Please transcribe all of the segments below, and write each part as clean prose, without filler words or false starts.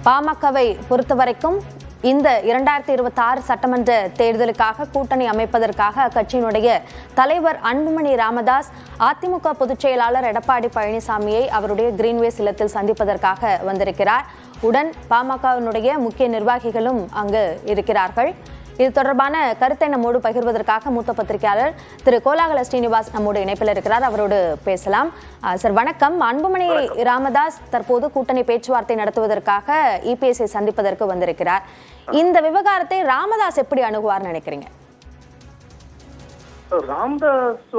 பாமகவை பொறுத்தவரைக்கும் இந்த 2026 சட்டமன்ற தேர்தலுக்காக கூட்டணி அமைப்பதற்காக அக்கட்சியினுடைய தலைவர் அன்புமணி ராமதாஸ் அதிமுக பொதுச் செயலாளர் எடப்பாடி பழனிசாமியை அவருடைய கிரீன்வேஸ் இல்லத்தில் சந்திப்பதற்காக வந்திருக்கிறார். உடன் பாமகவினுடைய முக்கிய நிர்வாகிகளும் அங்கு இருக்கிறார்கள். இது தொடர்பான கருத்தை நம்மோடு பகிர்வதற்காக மூத்த பத்திரிகையாளர் திரு கோலாகல ஸ்ரீனிவாஸ் நம்மோடு இணைப்பில் இருக்கிறார். அவரோடு பேசலாம். சார் வணக்கம். அன்புமணி ராமதாஸ் தற்போது கூட்டணி பேச்சுவார்த்தை நடத்துவதற்காக இபிஎஸ்ஐ சந்திப்பதற்கு வந்திருக்கிறார். இந்த விவகாரத்தை ராமதாஸ் எப்படி அணுகுவார் நினைக்கிறீங்க? ராமதாஸ்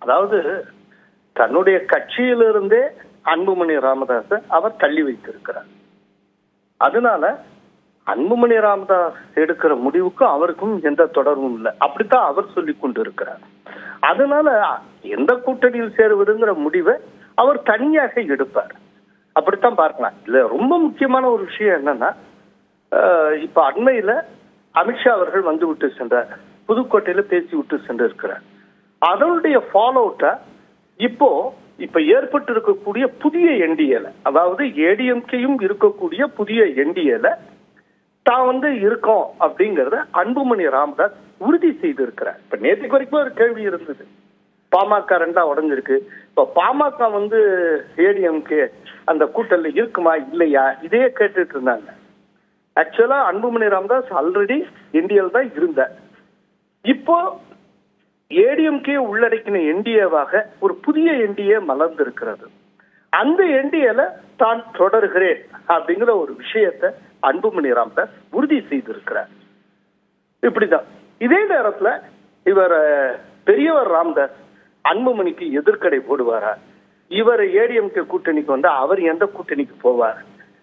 அதாவது தன்னுடைய கட்சியிலிருந்தே அன்புமணி ராமதாஸ் அவர் தள்ளி வைத்திருக்கிறார். அதனால அன்புமணி ராமதாஸ் எடுக்கிற முடிவுக்கும் அவருக்கும் எந்த தொடர்பும் இல்லை, அப்படித்தான் அவர் சொல்லி கொண்டு இருக்கிறார். அதனால எந்த கூட்டணியில் சேருவதுங்கிற முடிவை அவர் தனியாக எடுப்பார், அப்படித்தான் பார்க்கலாம். இதுல ரொம்ப முக்கியமான ஒரு விஷயம் என்னன்னா, இப்ப அண்மையில அமித்ஷா அவர்கள் வந்து விட்டு சென்றார், புதுக்கோட்டையில பேசி விட்டு சென்று இருக்கிறார். அதனுடைய ஃபாலோ அவுட்டா இப்ப ஏற்பட்டு இருக்கக்கூடிய புதிய என்டிஏல, அதாவது ஏடிஎம்கேயும் இருக்கக்கூடிய புதிய என்டிஏல தான் இருக்கோம் அப்படிங்கறத அன்புமணி ராமதாஸ் உறுதி செய்து இருக்கிறார். இப்ப நேற்றுக்கு வரைக்கும் ஒரு கேள்வி இருந்தது, பாமக 2ஆ உடஞ்சிருக்கு, இப்ப பாமக ஏடிஎம்கே அந்த கூட்டணில இருக்குமா இல்லையா இதையே கேட்டுட்டு இருந்தாங்க. ஆக்சுவலா அன்புமணி ராமதாஸ் ஆல்ரெடி என்டிஏல தான் இருந்தார். இப்போ ஏடிஎம்கே உள்ளடக்கின என்டிஏவாக ஒரு புதிய என்டிஏ மலர்ந்திருக்கிறது. அந்த என்டிஏல தான் தொடர்கிறேன் அப்படிங்கிற ஒரு விஷயத்தை அன்புமணி ராமதாஸ் உறுதி செய்திருக்கிறார். இப்படிதான். இதே நேரத்துல இவர் பெரியவர் ராமதாஸ் அன்புமணிக்கு எதிர்க்கடை போடுவாரா? இவர் ஏடிஎம்கே கூட்டணிக்கு வந்தா அவர் எந்த கூட்டணிக்கு போவார்?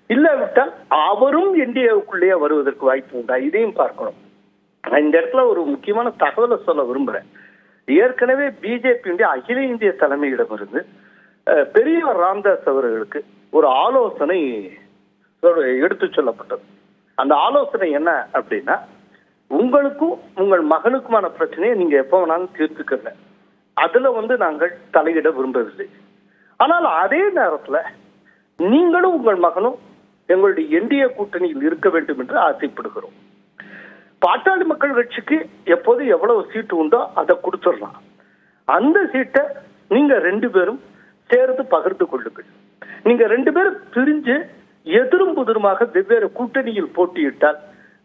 இல்லாவிட்டால் அவரும் என்டிஏவுக்குள்ளேயே வருவதற்கு வாய்ப்பு உண்டா? இதையும் பார்க்கணும். இந்த இடத்துல ஒரு முக்கியமான தகவலை சொல்ல விரும்புறேன். ஏற்கனவே பிஜேபியுடைய அகில இந்திய தலைமையிடமிருந்து பெரியவர் ராமதாஸ் அவர்களுக்கு ஒரு ஆலோசனை எடுத்து சொல்லப்பட்டது. அந்த ஆலோசனை என்ன அப்படின்னா, உங்களுக்கும் உங்கள் மகனுக்குமான பிரச்சனையை நீங்க எப்ப வேணாலும் தீர்த்துக்கங்க, அதுல நாங்கள் தலையிட விரும்பவில்லை. ஆனால் அதே நேரத்துல நீங்களும் உங்கள் மகனும் எங்களுடைய என்டிஏ கூட்டணியில் இருக்க வேண்டும் என்று ஆசைப்படுகிறோம். பாட்டாளி மக்கள் கட்சிக்கு எப்போது எவ்வளவு சீட்டு உண்டோ அதை கொடுத்துடலாம். அந்த சீட்டை நீங்க 2 பேரும் சேர்ந்து பகிர்ந்து கொள்ளுங்கள். நீங்க 2 பேரும் பிரிஞ்சு எதிரும் புதிருமாக வெவ்வேறு கூட்டணியில் போட்டியிட்டால்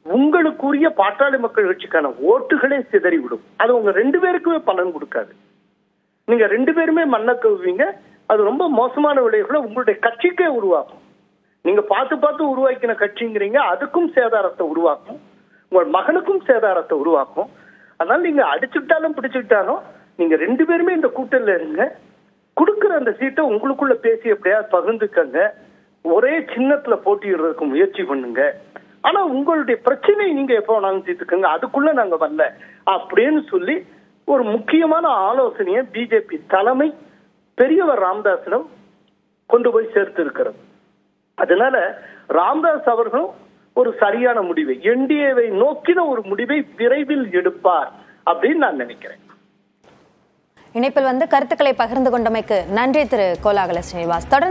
உங்களுக்குரிய பாட்டாளி மக்கள் கட்சிக்கான ஓட்டுகளே சிதறிவிடும். அது உங்க 2 பேருக்குமே பலன் கொடுக்காது. நீங்க 2 பேருமே மண்ணை கவுவீங்க. அது ரொம்ப மோசமான விளைவுகளை உங்களுடைய கட்சிக்கே உருவாக்கும். நீங்க பார்த்து உருவாக்கின கட்சிங்கிறீங்க, அதுக்கும் சேதாரத்தை உருவாக்கும், உங்கள் மகனுக்கும் சேதாரத்தை உருவாக்கும். அதனால நீங்க அடிச்சுட்டாலும் பிடிச்சுட்டாலும் நீங்க 2 பேருமே இந்த கூட்டணியில இருங்க. கொடுக்குற அந்த சீட்டை உங்களுக்குள்ள பேசி எப்படியாவது பகிர்ந்துக்கங்க. ஒரே சின்னத்துல போட்டியிடுறதுக்கு முயற்சி பண்ணுங்க. ஆனா உங்களுடைய பிரச்சனை நீங்க எப்போ வேணாலும் தீர்த்துக்கங்க, அதுக்குள்ள நாங்க வரல அப்படின்னு சொல்லி ஒரு முக்கியமான ஆலோசனையை பிஜேபி தலைமை பெரியவர் ராமதாஸிடம் கொண்டு போய் சேர்த்து இருக்கிறது. அதனால ராமதாஸ் அவர்களும் ஒரு சரியான முடிவை, என்டிஏவை நோக்கின ஒரு முடிவை விரைவில் எடுப்பார் அப்படின்னு நான் நினைக்கிறேன். இணைப்பில் கருத்துக்களை பகிர்ந்து கொண்டமைக்கு நன்றி திரு கோலாகல ஸ்ரீனிவாஸ். தொடர்ந்து